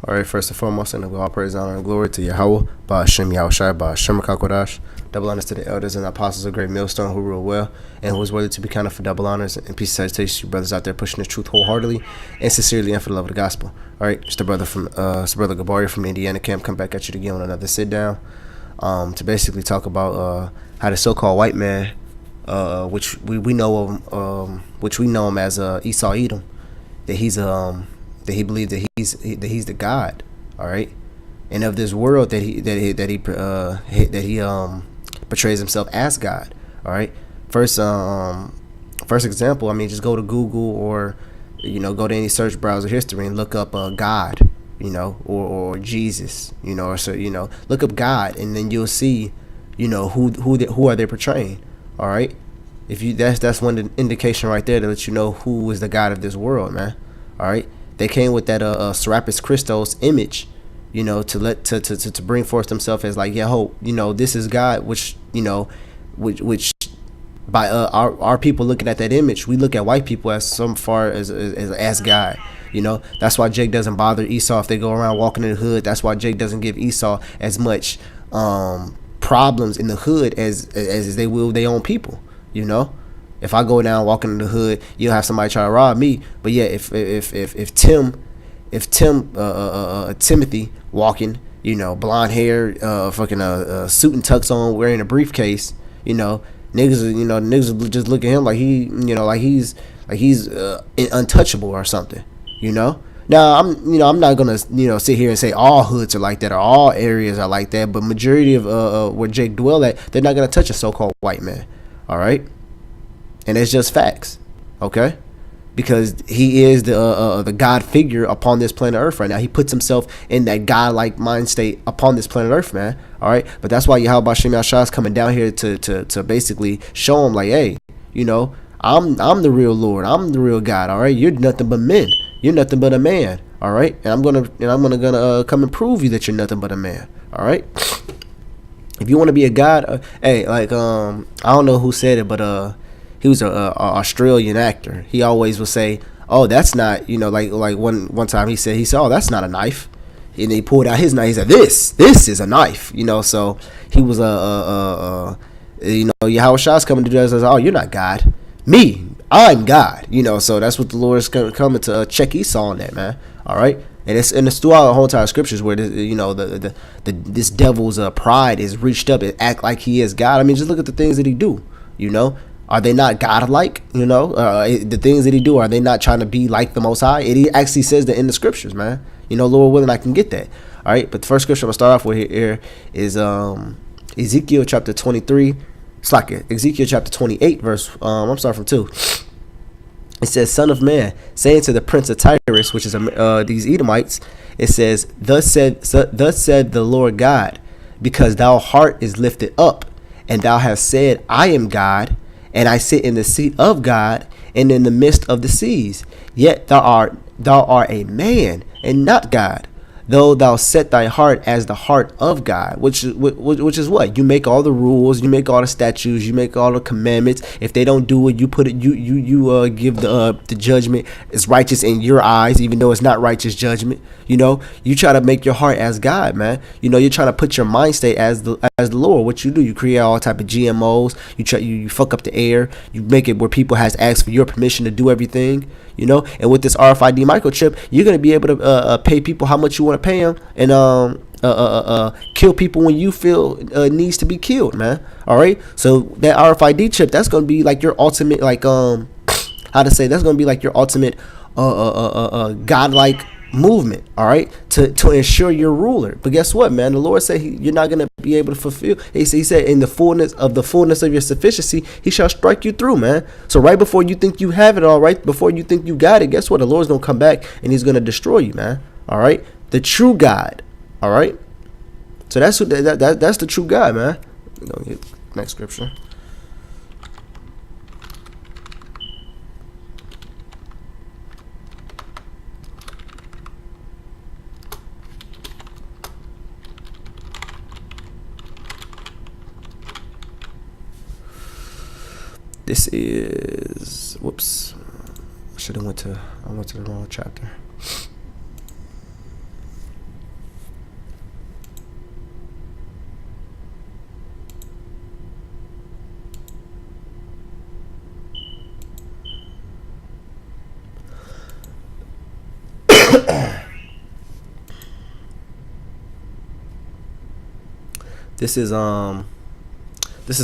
All right, first and foremost, and all praise, honor, and glory to Yahweh, Ba'ashem Yahushai, Ba'ashem Kakodash. Double honors to the elders and apostles of Great Millstone who rule well and who is worthy to be counted for double honors. And peace and salutations to you brothers out there pushing the truth wholeheartedly and sincerely and for the love of the gospel. All right, it's the brother Gabaria from Indiana camp. Come back at you again on another sit down to basically talk about how the so-called white man, which we know him as Esau Edom, that he believes that he's the God, all right, and of this world that he portrays himself as God, all right. First example, I mean, just go to Google or go to any search browser history and look up God, or Jesus, or so look up God, and then you'll see, who are they portraying, all right. If you that's one indication right there to let you know who is the God of this world, man, all right. They came with that Serapis Christos image, to bring forth themselves as like, this is God, which by our people looking at that image, we look at white people as some far as God. That's why Jake doesn't bother Esau if they go around walking in the hood. That's why Jake doesn't give Esau as much problems in the hood as they will their own people. If I go down walking in the hood, you'll have somebody try to rob me. But yeah, if Timothy walking, blonde hair, fucking suit and tux on, wearing a briefcase, niggas just look at him like he's untouchable or something, Now I'm not gonna sit here and say all hoods are like that or all areas are like that, but majority of where Jake dwell at, they're not gonna touch a so-called white man, all right. And it's just facts, okay? Because he is the God figure upon this planet Earth right now. He puts himself in that God-like mind state upon this planet Earth, man. All right, but that's why Yahweh Shem Yahshua is coming down here to basically show him like, hey, I'm the real Lord. I'm the real God. All right, you're nothing but men. You're nothing but a man. All right, and I'm gonna come and prove you that you're nothing but a man. All right. If you want to be a God, hey, like I don't know who said it, but he was a Australian actor. He always would say, "Oh, that's not," like one time he said, "Oh, that's not a knife," and he pulled out his knife. He said, "This is a knife," So he was Yahweh Shah's coming to do that. Says, "Oh, you're not God. Me, I'm God." So that's what the Lord is coming to check Esau on that, man. All right. And it's throughout the whole entire scriptures where this devil's pride is reached up and act like he is God. I mean, just look at the things that he do. Are they not godlike? The things that he do, are they not trying to be like the Most High? It actually says that in the scriptures, man. Lord willing, I can get that. All right, but the first scripture I'm gonna start off with here is Ezekiel chapter 23. It's like Ezekiel chapter 28, verse. I'm starting from 2. It says, "Son of man, saying to the prince of Tyrus, which is these Edomites, it says, thus said the Lord God, because thou heart is lifted up, and thou hast said, I am God, and I sit in the seat of God, and in the midst of the seas. Yet thou art a man, and not God, though thou set thy heart as the heart of God," which is what? You make all the rules, you make all the statutes, you make all the commandments. If they don't do it, you put it, you give the judgment is righteous in your eyes, even though it's not righteous judgment. You try to make your heart as God, man. You're trying to put your mind state as the Lord. What you do, you create all type of GMOs. You fuck up the air. You make it where people has asked for your permission to do everything. And with this RFID microchip, you're gonna be able to pay people how much you want to pay them, and kill people when you feel needs to be killed, man. All right. So that RFID chip, that's gonna be like your ultimate, like that's gonna be like your ultimate godlike movement, all right, to ensure you're ruler. But guess what, man? The Lord said you're not gonna be able to fulfill. He said, in the fullness of your sufficiency, he shall strike you through, man. So right before you think you have it all, right before you think you got it, guess what? The Lord's gonna come back and he's gonna destroy you, man. All right, the true God. All right. So that's the true God, man. Go get next scripture. This is, whoops, I went to the wrong chapter. This is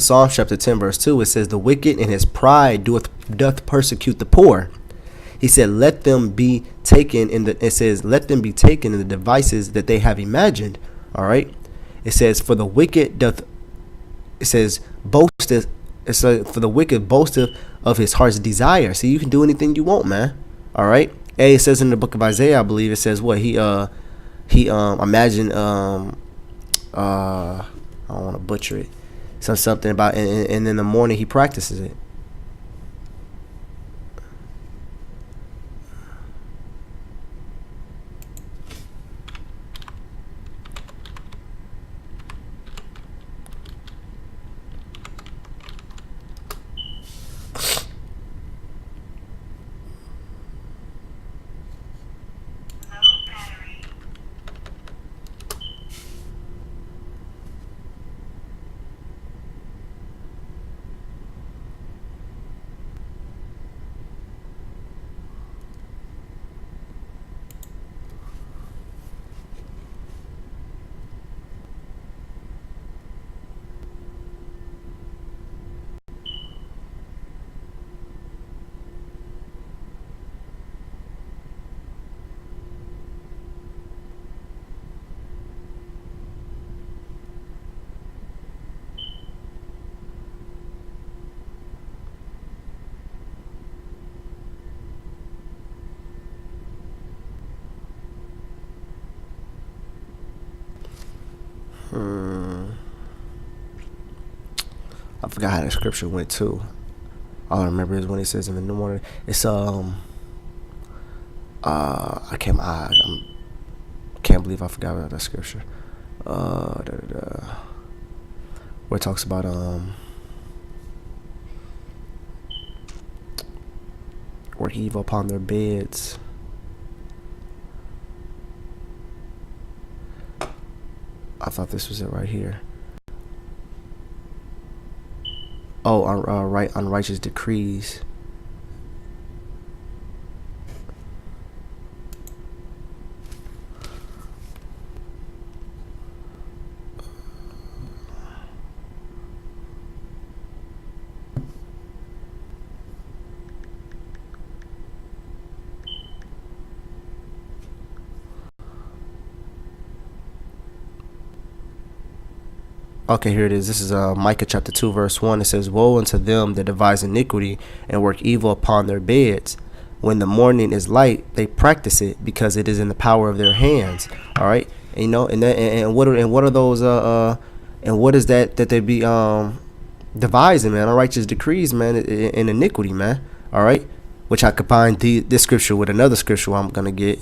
Psalm chapter 10 verse 2. It says, the wicked in his pride doth persecute the poor. He said, let them be taken in the devices that they have imagined. All right. It says, for the wicked boasteth. It's for the wicked boasteth of his heart's desire. See, you can do anything you want, man. All right. And it says in the book of Isaiah, I believe it says what he imagined I don't want to butcher it. Something about and in the morning he practices it. I forgot how the scripture went too. All I remember is when it says in the morning. It's I can't believe I forgot about that scripture. Where it talks about work evil upon their beds. I thought this was it right here. Oh, unrighteous decrees. Okay, here it is. This is Micah chapter 2, verse 1. It says, woe unto them that devise iniquity and work evil upon their beds. When the morning is light, they practice it because it is in the power of their hands. All right. And, you know, and what are those and what is that they be devising, man? Unrighteous decrees, man, in iniquity, man. All right. Which I combined this scripture with another scripture I'm going to get.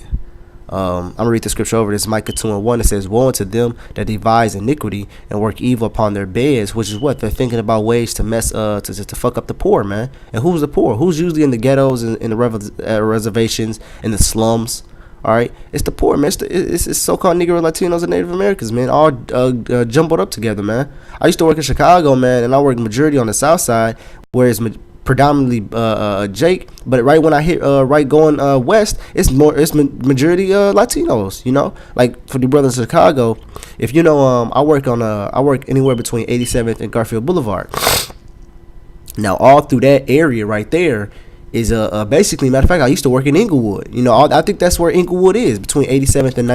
I'm gonna read the scripture over. This Micah 2:1. It says, woe unto them that devise iniquity and work evil upon their beds, which is what they're thinking about ways to mess to fuck up the poor, man. And who's the poor? Who's usually in the ghettos and in the reservations, in the slums? All right, it's the poor, man. It's so-called Negro, Latinos, and Native Americans, man, all jumbled up together, man. I used to work in Chicago, man, and I worked majority on the South Side, where it's predominantly Jake, but right when I hit right going west, it's majority Latinos. You know, like for the brothers in Chicago, if you know, I work anywhere between 87th and Garfield Boulevard. Now all through that area right there is basically, matter of fact, I used to work in Inglewood. You know, I think that's where Inglewood is, between 87th and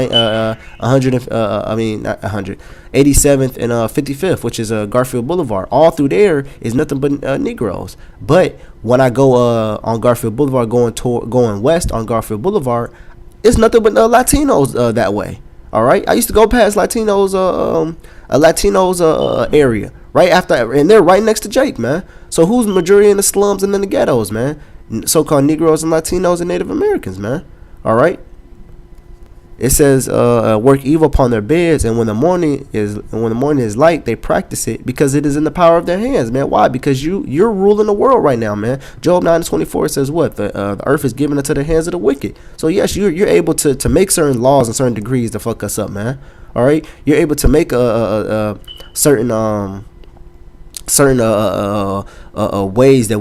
87th and 55th, which is Garfield Boulevard. All through there is nothing but Negroes. But when I go on Garfield Boulevard, going west on Garfield Boulevard, it's nothing but Latinos that way. All right, I used to go past Latinos area right after, and they're right next to Jake, man. So who's the majority in the slums and in the ghettos, man? So-called Negroes and Latinos and Native Americans, man. All right. It says, work evil upon their beds, and when the morning is light, they practice it because it is in the power of their hands, man. Why? Because you're ruling the world right now, man. Job 9:24 says what? The earth is given into the hands of the wicked. So yes, you're able to make certain laws and certain degrees to fuck us up, man. All right. You're able to make certain ways that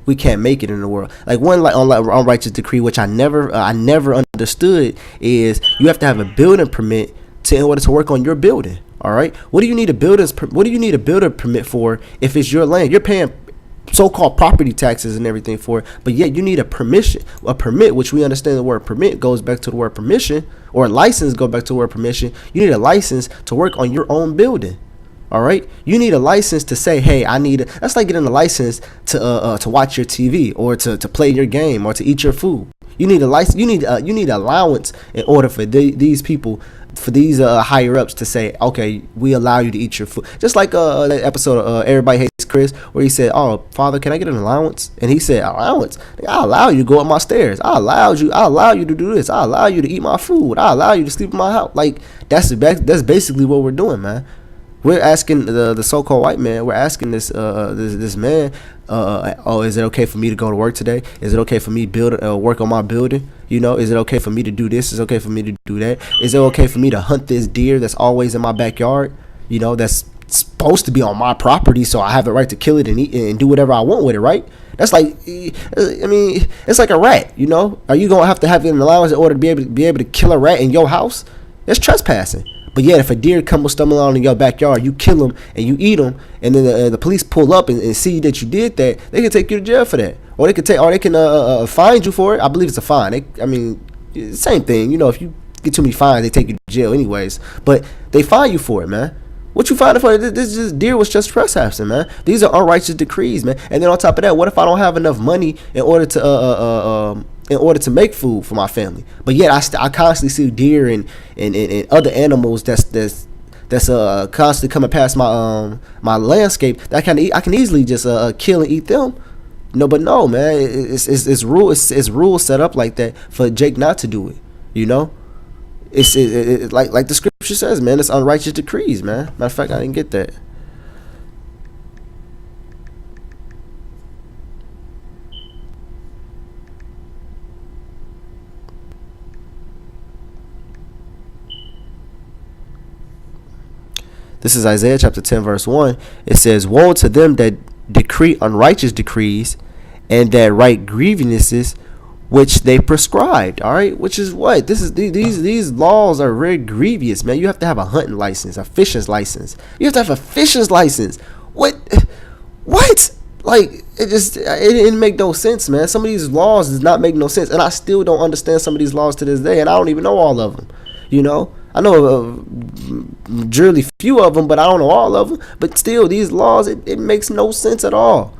we can't make it in the world. Like one, like on righteous decree, which I never understood understood is you have to have a building permit in order to work on your building. All right. What do you need a builder permit for if it's your land? You're paying so-called property taxes and everything for it, but yet you need a permit, which we understand the word permit goes back to the word permission, or license goes back to the word permission. You need a license to work on your own building. All right, you need a license to say, hey, that's like getting a license to watch your TV, or to play your game, or to eat your food. You need a license. You need allowance in order for these people, for these higher ups to say, okay, we allow you to eat your food. Just like that episode of Everybody Hates Chris, where he said, oh, Father, can I get an allowance? And he said, allowance? I allow you to go up my stairs. I allow you to do this. I allow you to eat my food. I allow you to sleep in my house. Like, that's basically what we're doing, man. We're asking the so-called white man. We're asking this man. Oh, is it okay for me to go to work today? Is it okay for me to work on my building? You know, is it okay for me to do this? Is it okay for me to do that? Is it okay for me to hunt this deer that's always in my backyard? You know, that's supposed to be on my property, so I have the right to kill it and eat it and do whatever I want with it, right? That's like, I mean, it's like a rat. You know, are you gonna have to have an allowance in order to be able to kill a rat in your house? That's trespassing. But yet, if a deer comes stumbling on in your backyard, you kill him and you eat him, and then the police pull up and see that you did that, they can take you to jail for that, or they can fine you for it. I believe it's a fine. Same thing. You know, if you get too many fines, they take you to jail anyways. But they fine you for it, man. What you find for? This deer was just trespassing, man. These are unrighteous decrees, man. And then on top of that, what if I don't have enough money in order to make food for my family? But yet I constantly see deer and other animals that's constantly coming past my landscape that I can easily just kill and eat them. No, but no, man. It's rules set up like that for Jake not to do it. You know. It's like the scripture says, man. It's unrighteous decrees, man. Matter of fact, I didn't get that. This is Isaiah chapter 10, verse 1. It says, woe to them that decree unrighteous decrees and that write grievances which they prescribed. All right, which is what these laws are very grievous, man. You have to have a hunting license, a fishing license. You have to have a fishing license. What? Like, it didn't make no sense, man. Some of these laws does not make no sense, and I still don't understand some of these laws to this day, and I don't even know all of them. You know, I know majorly few of them, but I don't know all of them. But still, these laws, it makes no sense at all.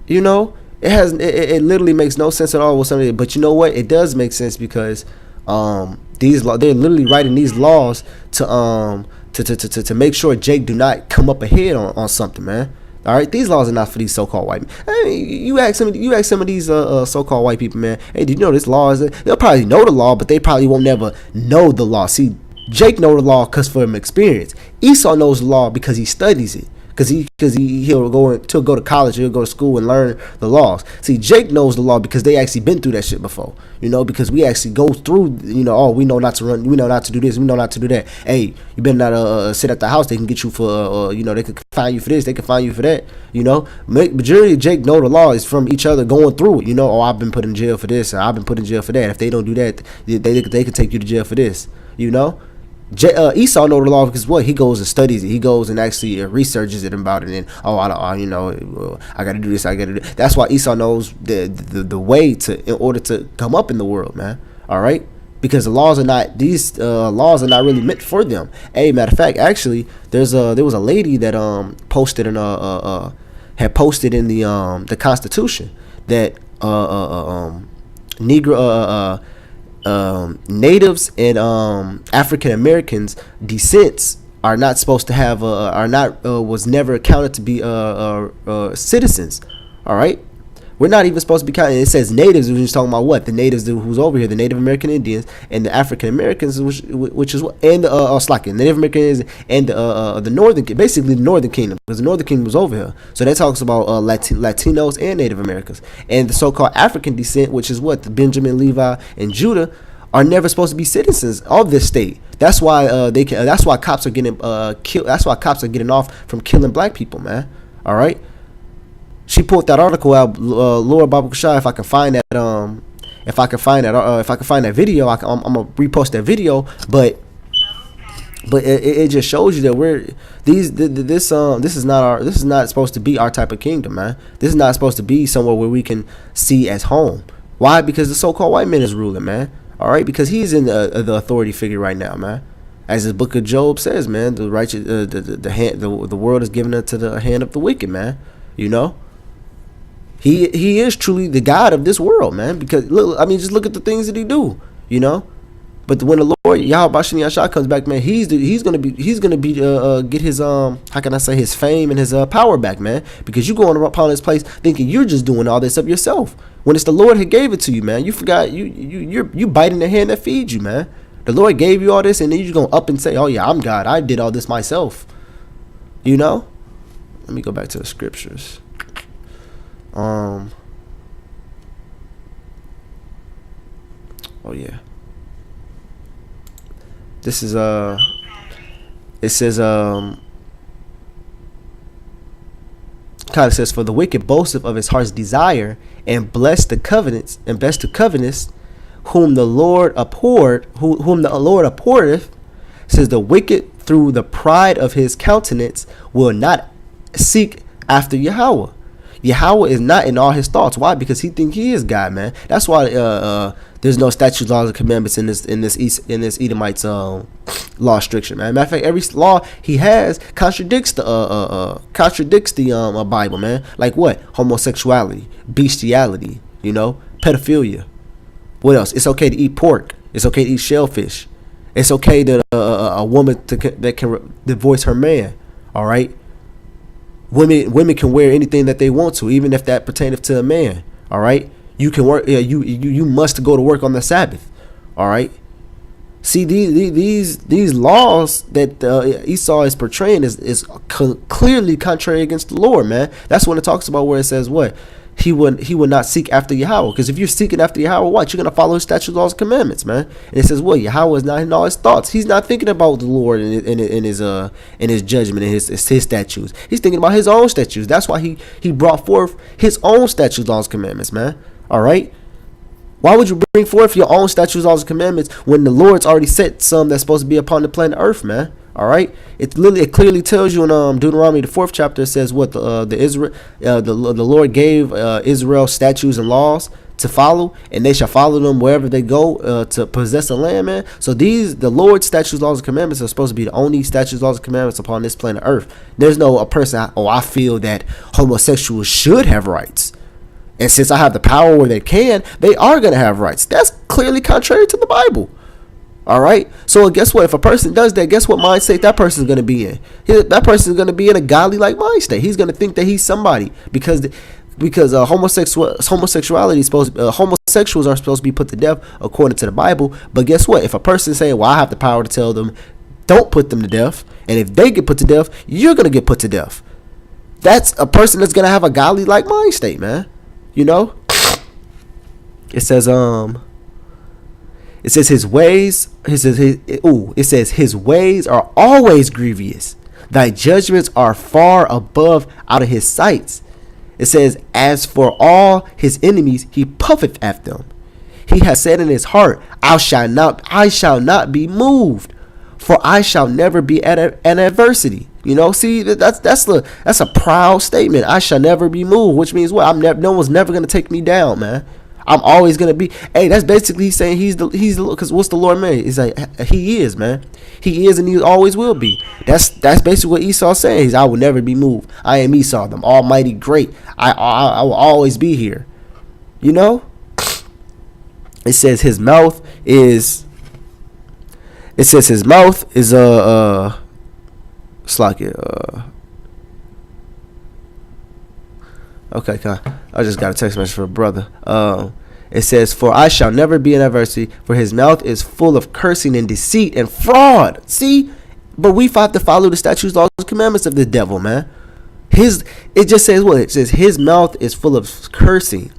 You know. It literally makes no sense at all with somebody, but you know what? It does make sense because they're literally writing these laws to make sure Jake do not come up ahead on something, man. All right, these laws are not for these so-called white men. I mean, you ask some of these so-called white people, man. Hey, did you know this law is? They'll probably know the law, but they probably won't never know the law. See, Jake know the law because from experience. Esau knows the law because he studies it. He'll go to college, he'll go to school and learn the laws. See, Jake knows the law because they actually been through that shit before. You know, because we actually go through. You know, we know not to run, we know not to do this, we know not to do that. Hey, you better not sit at the house. They can get you for they could fine you for this, they can fine you for that. You know, majority of Jake know the law is from each other going through it. You know, I've been put in jail for this, or I've been put in jail for that. If they don't do that, they could take you to jail for this. You know. Esau know the law because what? He goes and studies it. He goes and actually researches it about it. And I got to do this. I got to do that. That's why Esau knows the way in order to come up in the world, man. All right, because the laws are not laws are not really meant for them. Hey, matter of fact, actually, there was a lady that posted in had posted in the Constitution that Negro natives and African Americans descents are not supposed to have was never accounted to be citizens. All right, we're not even supposed to be counted. It says natives, which is talking about what? The natives who's over here, the Native American Indians, and the African Americans, which is what, and Native Americans and the northern, basically the Northern Kingdom, because the Northern Kingdom was over here. So that talks about Latinos and Native Americans, and the so-called African descent, which is what the Benjamin, Levi, and Judah are never supposed to be citizens of this state. That's why That's why cops are getting killed. That's why cops are getting off from killing black people, man. All right. She pulled that article out, Laura Babakashai, if I can find that If I can find that video, I'm gonna repost that video. But it just shows you that this is not supposed to be our type of kingdom, man. This is not supposed to be somewhere where we can see as home. Why? Because the so-called white man is ruling, man. All right, because he's in the authority figure right now, man. As the book of Job says, man, the righteous, the world is given into the hand of the wicked, man. You know, he is truly the God of this world, man. Because look, I mean, just look at the things that he do, you know. But when the Lord Yahweh Bashani Yashah comes back, man, he's gonna get his how can I say, his fame and his power back, man. Because you going upon this place thinking you're just doing all this up yourself, when it's the Lord who gave it to you, man. You forgot you biting the hand that feeds you, man. The Lord gave you all this, and then you're gonna up and say, oh yeah, I'm God, I did all this myself. You know. Let me go back to the scriptures. Oh yeah. This is it says kind of says, for the wicked boasteth of his heart's desire, and bless the covenants, whom the Lord abhorreth. Says the wicked through the pride of his countenance will not seek after Yahweh. Yahweh is not in all his thoughts. Why? Because he think he is God, man. That's why there's no statutes, laws, and commandments in this Edomite's law stricture, man. Matter of fact, every law he has contradicts the Bible, man. Like what? Homosexuality, bestiality, you know, pedophilia. What else? It's okay to eat pork. It's okay to eat shellfish. It's okay that a woman that can divorce her man. All right. Women can wear anything that they want to, even if that pertaineth to a man. All right, you can work. You must go to work on the Sabbath. All right. See, these laws that Esau is portraying is clearly contrary against the Lord, man. That's when it talks about where it says what he would not seek after Yahweh. Because if you're seeking after Yahweh, what? You're gonna follow his statutes, laws, and commandments, man. And it says what? Yahweh is not in all his thoughts. He's not thinking about the Lord in his judgment and his statutes. He's thinking about his own statutes. That's why he brought forth his own statutes, laws, and commandments, man. All right. Why would you bring forth your own statutes, laws, and commandments when the Lord's already set some that's supposed to be upon the planet Earth, man? All right, it clearly tells you in Deuteronomy the 4th chapter. It says what the Lord gave Israel statutes and laws to follow, and they shall follow them wherever they go to possess the land, man. So the Lord's statutes, laws, and commandments are supposed to be the only statutes, laws, and commandments upon this planet Earth. There's no a person. Oh, I feel that homosexuals should have rights. And since I have the power where they are going to have rights. That's clearly contrary to the Bible. All right. So guess what? If a person does that, guess what mind state that person is going to be in? That person is going to be in a godly like mind state. He's going to think that he's somebody because homosexuality is homosexuals are supposed to be put to death according to the Bible. But guess what? If a person is saying, well, I have the power to tell them, don't put them to death. And if they get put to death, you're going to get put to death. That's a person that's going to have a godly like mind state, man. You know, it says his ways. It says his ways are always grievous. Thy judgments are far above out of his sights. It says, as for all his enemies, he puffeth at them. He has said in his heart, I shall not be moved, for I shall never be at an adversity. You know, see, that's a proud statement. I shall never be moved, which means what? No one's never gonna take me down, man. I'm always gonna be. Hey, that's basically saying he's the because what's the Lord man? It's like he is, man. He is and he always will be. That's basically what Esau's saying. He's, I will never be moved. I am Esau, the almighty great. I will always be here. You know. It says his mouth is. It says his mouth is it's like it. Okay, I just got a text message from a brother. It says, for I shall never be in adversity, for his mouth is full of cursing and deceit and fraud. See, but we have to follow the statutes, laws, and commandments of the devil, man. It just says what? It says his mouth is full of cursing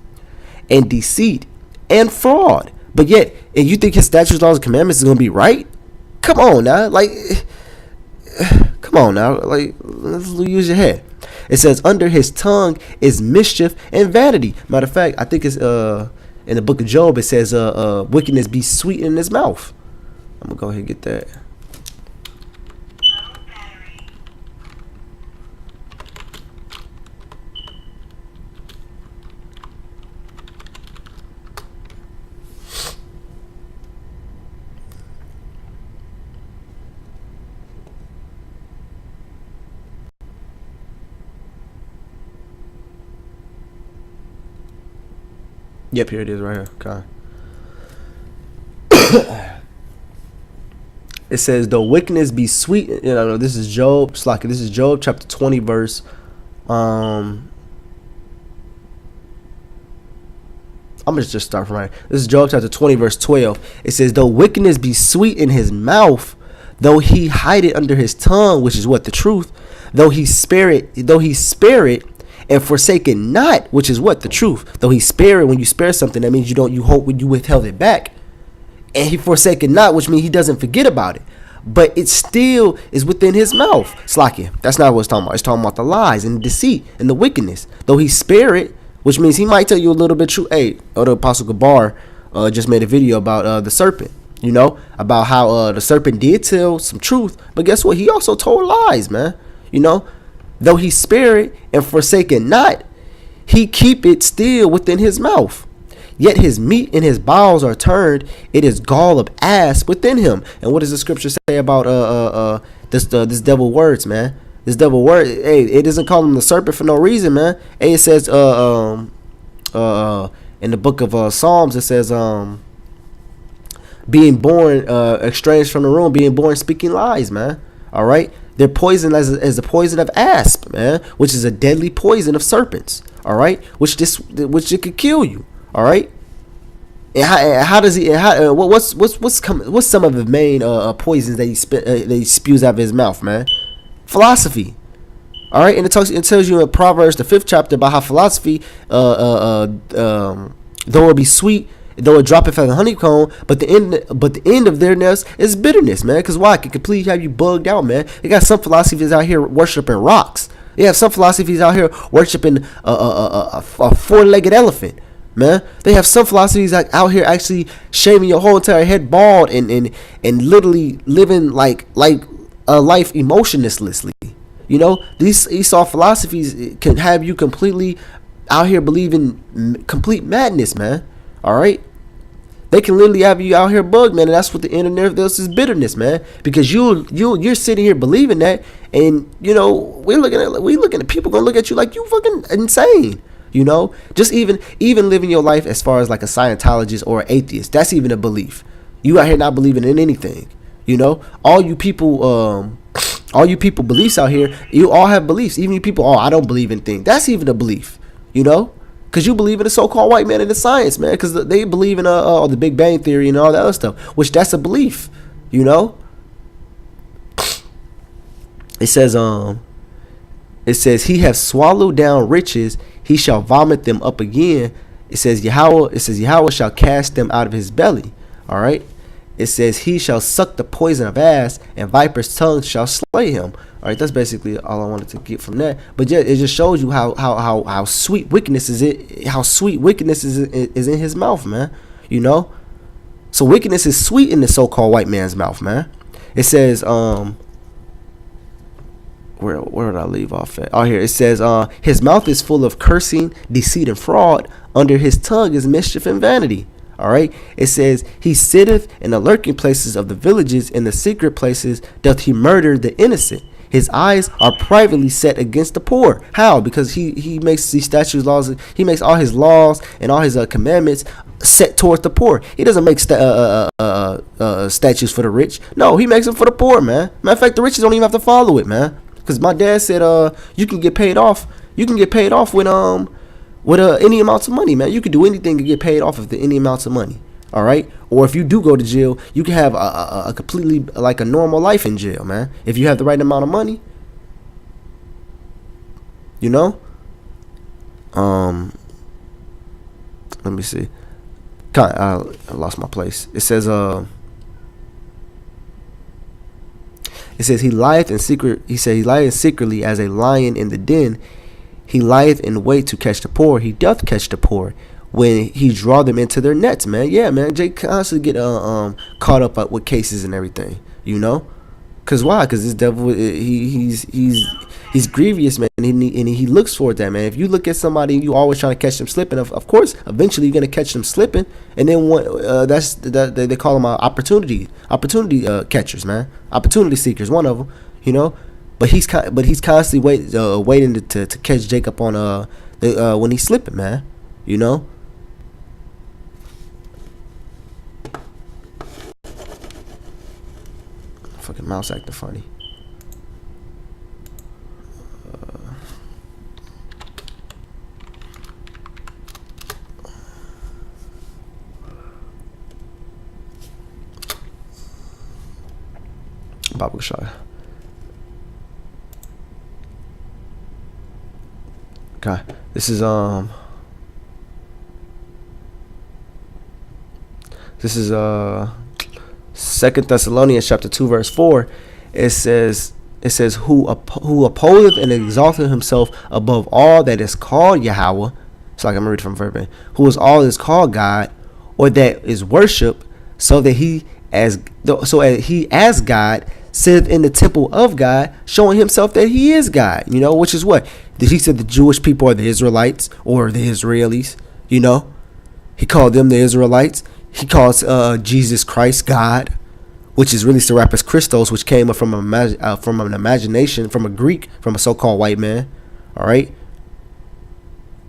and deceit and fraud. But yet, and you think his statutes, laws, and commandments is gonna be right? Come on now, let's use your head. It says under his tongue is mischief and vanity. Matter of fact, I think it's In the book of Job, it says, wickedness be sweet in his mouth. I'm gonna go ahead and get that. Yep, here it is right here. Okay. It says, though wickedness be sweet, this is Job. This is Job chapter 20 verse. I'm gonna just start from right. This is Job chapter 20 verse 12. It says, though wickedness be sweet in his mouth, though he hide it under his tongue, which is what the truth. Though he spare it, and forsake it not, which is what the truth. Though he spare it, when you spare something, that means you hope when you withheld it back. And he forsake it not, which means he doesn't forget about it. But it still is within his mouth. Slakia. That's not what it's talking about. It's talking about the lies and the deceit and the wickedness. Though he spare it, which means he might tell you a little bit true. Hey, the Apostle Gabar just made a video about the serpent. About how the serpent did tell some truth. But guess what? He also told lies, man. Though he spare it and forsake it not, he keep it still within his mouth. Yet his meat and his bowels are turned. It is gall of ass within him. And what does the scripture say about this devil words, man? This devil word. Hey, it doesn't call him the serpent for no reason, man. Hey, it says in the book of Psalms, it says being born estranged from the room, being born speaking lies, man. All right. They're poisoned as the poison of asp, man, which is a deadly poison of serpents. All right, which it could kill you. All right. And how does he? What's some of the main poisons that he spews out of his mouth, man? Philosophy. All right, and it tells you in Proverbs the 5th chapter about how philosophy, though it be sweet, though it droppeth as a honeycomb, but the end of their nest is bitterness, man. Because why? It can completely have you bugged out, man. They got some philosophies out here worshiping rocks. They have some philosophies out here worshiping a four-legged elephant, man. They have some philosophies out here actually shaving your whole entire head bald and literally living like a life emotionlessly. These Esau philosophies can have you completely out here believing complete madness, man. All right, they can literally have you out here bugged, man, and that's what the end of this is bitterness, man. Because you're sitting here believing that, and we're looking at people gonna look at you like you fucking insane. Just even living your life as far as like a Scientologist or an atheist, that's even a belief. You out here not believing in anything. All you people beliefs out here, you all have beliefs. Even you people, I don't believe in things. That's even a belief. Because you believe in the so-called white man and the science, man. Because they believe in the Big Bang Theory and all that other stuff, which that's a belief, It says he has swallowed down riches, he shall vomit them up again. It says Yahweh shall cast them out of his belly. All right. It says he shall suck the poison of ass, and viper's tongue shall slay him. All right, that's basically all I wanted to get from that. But yeah, it just shows you how sweet wickedness is in his mouth, man. So wickedness is sweet in the so-called white man's mouth, man. It says where did I leave off at? Oh, here it says his mouth is full of cursing, deceit, and fraud. Under his tongue is mischief and vanity. All right. It says he sitteth in the lurking places of the villages, in the secret places doth he murder the innocent. His eyes are privately set against the poor. How? Because he makes these statutes, laws. He makes all his laws and all his commandments set towards the poor. He doesn't make statutes for the rich. No, he makes them for the poor, man. Matter of fact, the riches don't even have to follow it, man. Because my dad said, you can get paid off. You can get paid off with any amounts of money, man. You can do anything to get paid off of any amounts of money. All right. Or if you do go to jail, you can have a completely like a normal life in jail, man. If you have the right amount of money, let me see. I lost my place. It says he lieth in secret. He said he lieth secretly as a lion in the den. He lieth in wait to catch the poor. He doth catch the poor when he draw them into their nets, man. Yeah, man. Jake constantly get caught up with cases and everything, you know. Cause why? Cause this devil, he's grievous, man, and he looks for that, man. If you look at somebody, and you always trying to catch them slipping. Of course, eventually you're gonna catch them slipping, and then they call them opportunity catchers, man, opportunity seekers. One of them, you know, but he's constantly waiting to catch Jacob on when he's slipping, man, you know. Fucking mouse acting funny. Bible shot. Okay, this is Second Thessalonians chapter 2 verse 4. It says who opposeth and exalteth himself above all that is called Yahweh. It's like I'm reading from verbatim. Who is all that is called God, or that is worship, so that he as God sitteth in the temple of God, showing himself that he is God. You know, which is what he said the Jewish people are the Israelites or the Israelis. You know, he called them the Israelites. He calls Jesus Christ God, which is really Serapis Christos, which came from an imagination, from a Greek, from a so-called white man. All right,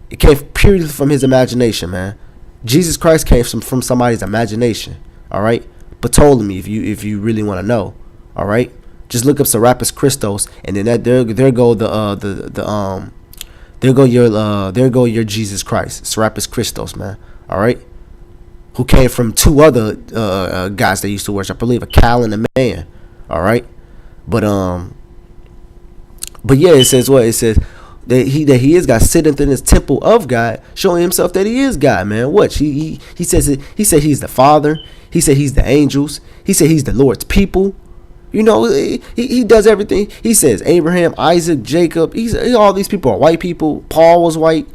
it came purely from his imagination, man. Jesus Christ came from somebody's imagination. All right, but told me if you really want to know. All right, just look up Serapis Christos, and then there go your Jesus Christ, Serapis Christos, man. All right, who came from two other guys they used to worship, I believe, a Cal and a Man. All right, but yeah, it says what? It says that he is God, sitteth in his temple of God, showing himself that he is God, man. What he says he said he's the Father. He said he's the angels. He said he's the Lord's people. You know, he does everything. He says Abraham, Isaac, Jacob. All these people are white people. Paul was white.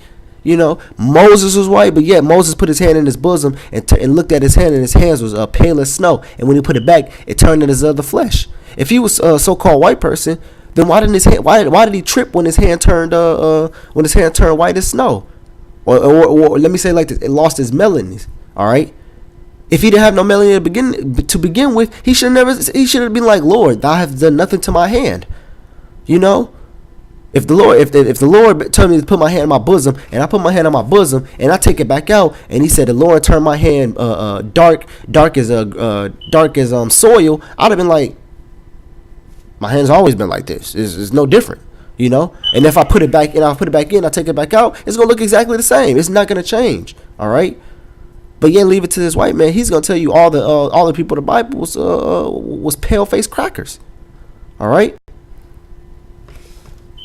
You know, Moses was white, but yet Moses put his hand in his bosom and looked at his hand, and his hands was pale as snow. And when he put it back, it turned into his other flesh. If he was a so-called white person, then why didn't his hand? Why did he trip when his hand turned white as snow? Or let me say it like this: it lost his melanin. All right. If he didn't have no melanin to begin with, he should have been like, Lord, thou hast done nothing to my hand. You know, if the Lord told me to put my hand in my bosom, and I put my hand in my bosom, and I take it back out, and he said the Lord turned my hand dark as soil, I'd have been like, my hand's always been like this. It's no different. You know, and if I put it back in, I take it back out, it's gonna look exactly the same. It's not gonna change. All right. But yeah, leave it to this white man. He's gonna tell you all the people of the Bible was pale faced crackers. All right.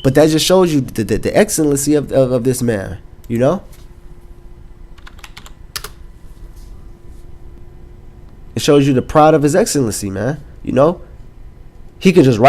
But that just shows you the excellency of this man. You know. It shows you the pride of his excellency, man. You know. He can just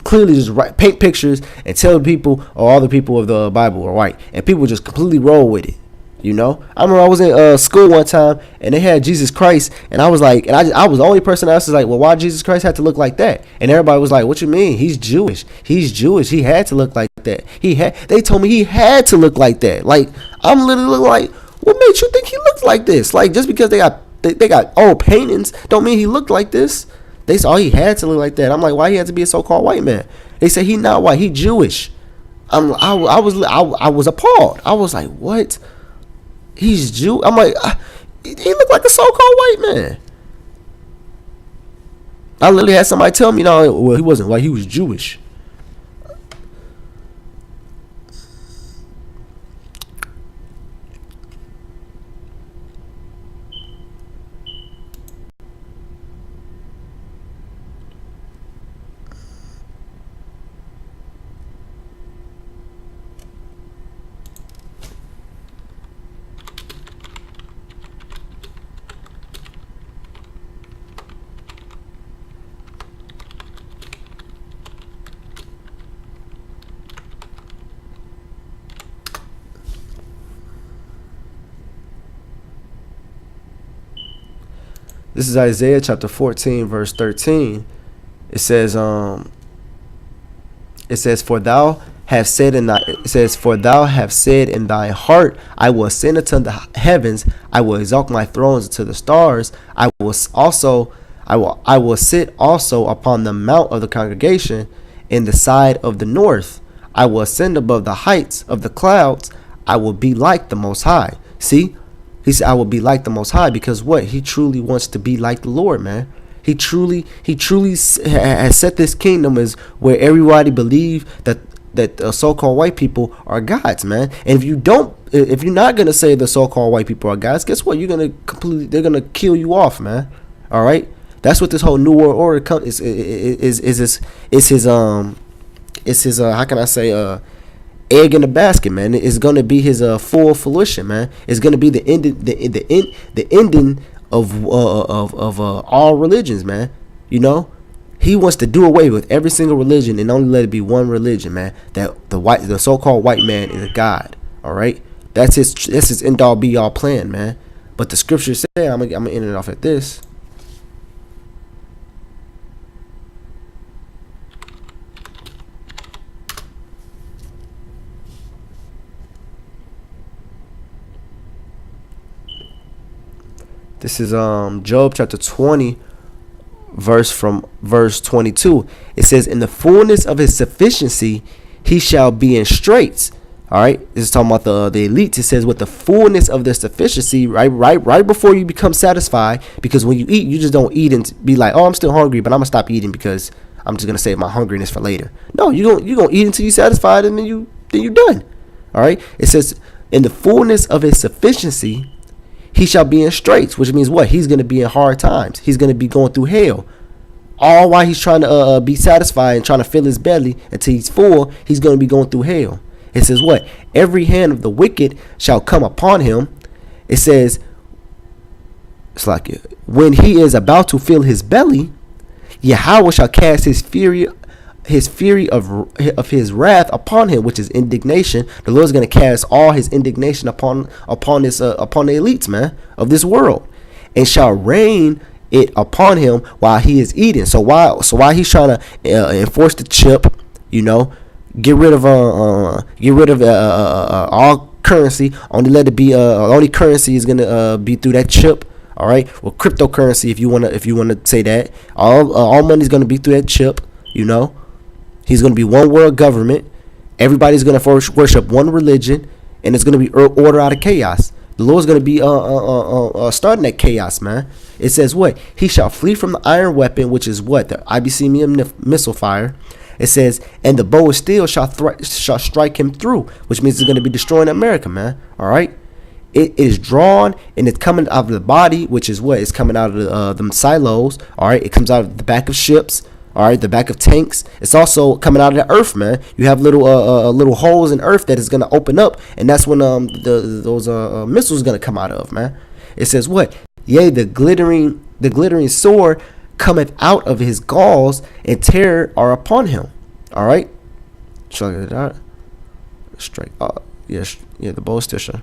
clearly paint pictures and tell people, oh, all the people of the Bible are white, and people just completely roll with it. You know, I remember I was in school one time, and they had Jesus Christ, and I was like, and I was the only person that was like, well, why Jesus Christ had to look like that? And everybody was like, what you mean? He's Jewish. He's Jewish. He had to look like that. They told me he had to look like that. Like, I'm literally like, what made you think he looked like this? Like, just because they got old paintings don't mean he looked like this. They said, oh, he had to look like that. I'm like, why he had to be a so-called white man? They said he not white. He Jewish. I was appalled. I was like, what? He's Jew. I'm like, he looked like a so-called white man. I literally had somebody tell me, no, well, he wasn't white. He was Jewish. This is Isaiah chapter 14, verse 13. It says, for thou have said in thy it says, for thou have said in thy heart, I will ascend unto the heavens, I will exalt my thrones to the stars, I will sit also upon the mount of the congregation in the side of the north. I will ascend above the heights of the clouds. I will be like the Most High. See, he said, I will be like the Most High, because what? He truly wants to be like the Lord, man. He truly has set this kingdom as where everybody believe that so-called white people are gods, man. And if you're not gonna say the so-called white people are gods, guess what? They're gonna kill you off, man. All right. That's what this whole New World Order is his how can I say egg in the basket, man. It's gonna be his full fruition, man. It's gonna be the ending of all religions, man. You know, he wants to do away with every single religion and only let it be one religion, man. That the so-called white man is a god. All right, that's his end all be all plan, man. But the scriptures say, I'm gonna end it off at this. This is Job chapter 20, verse 22. It says, in the fullness of his sufficiency, he shall be in straits. All right, this is talking about the elites. It says, with the fullness of their sufficiency, right before you become satisfied, because when you eat, you just don't eat and be like, oh, I'm still hungry, but I'm gonna stop eating because I'm just gonna save my hungriness for later. No, you're gonna eat until you're satisfied, and then you're done. All right, it says, in the fullness of his sufficiency, he shall be in straits, which means what? He's going to be in hard times. He's going to be going through hell. All while he's trying to be satisfied and trying to fill his belly until he's full, he's going to be going through hell. It says what? Every hand of the wicked shall come upon him. It says, it's like when he is about to fill his belly, Yahweh shall cast his fury of his wrath upon him, which is indignation. The Lord's going to cast all his indignation upon the elites, man, of this world, and shall rain it upon him while he is eating. So while he's trying to enforce the chip, you know, get rid of all currency. Only let it be only currency is going to be through that chip. All right, well, cryptocurrency, if you wanna say that, all money is going to be through that chip, you know. He's going to be one world government. Everybody's going to worship one religion, and it's going to be order out of chaos. The Lord's going to be starting that chaos, man. It says what? He shall flee from the iron weapon, which is what? The ICBM missile fire. It says, and the bow of steel shall strike him through, which means it's going to be destroying America, man. All right? It is drawn, and it's coming out of the body, which is what? It's coming out of them silos. All right? It comes out of the back of ships. All right, the back of tanks. It's also coming out of the earth, man. You have little holes in earth that is gonna open up, and that's when those missiles gonna come out of, man. It says what? Yea, the glittering sword cometh out of his galls, and terror are upon him. All right, check it out. Strike. Yes, yeah, the bow still.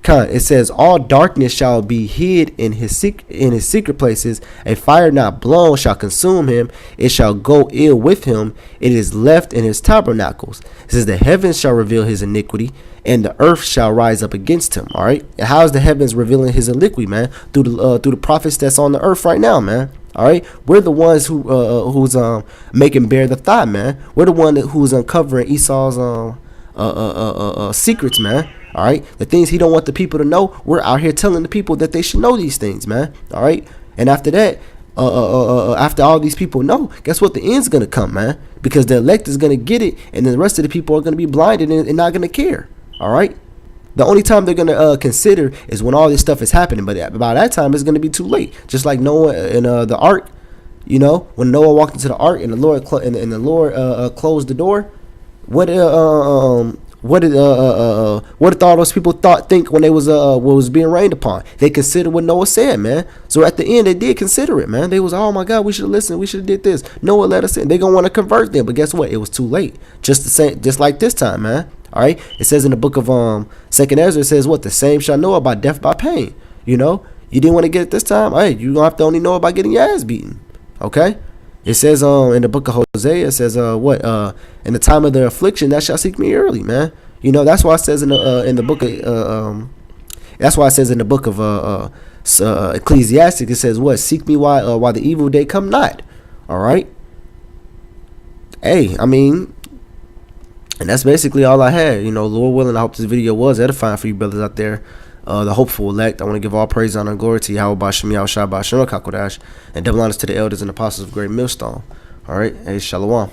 It says, all darkness shall be hid in his secret places. A fire not blown shall consume him. It shall go ill with him. It is left in his tabernacles. It says, the heavens shall reveal his iniquity, and the earth shall rise up against him. All right. And how is the heavens revealing his iniquity, man? Through the prophets that's on the earth right now, man. All right. We're the ones who's making bare the thigh, man. We're the one who's uncovering Esau's secrets, man. All right, the things he don't want the people to know, we're out here telling the people that they should know these things, man. All right, and after that, after all these people know, guess what? The end's gonna come, man, because the elect is gonna get it, and then the rest of the people are gonna be blinded and not gonna care. All right, the only time they're gonna consider is when all this stuff is happening, but by that time it's gonna be too late. Just like Noah and the ark, you know, when Noah walked into the ark and the Lord closed the door. What did all those people think when they was what was being rained upon? They considered what Noah said, man. So at the end, they did consider it, man. They was, oh my God, we should have listened. We should have did this. Noah let us in. They gonna want to convert them, but guess what? It was too late. Just the same, just like this time, man. All right. It says in the book of Second Ezra, it says what? The same shall know about death by pain. You know, You didn't want to get it this time? Hey, you gonna have to only know about getting your ass beaten. Okay? It says in the book of Hosea, it says in the time of their affliction thou shalt seek me early, man. You know, that's why it says in the book of that's why it says in the book of Ecclesiastic, it says what? Seek me while the evil day come not. All right? Hey, I mean, and that's basically all I had. You know, Lord willing, I hope this video was edifying for you brothers out there. The hopeful elect. I want to give all praise, honor, and glory to Yahweh Bashem, Yahweh Shai Bashem, Kakodash, and double honors to the elders and apostles of Great Millstone. All right, hey, Shalom.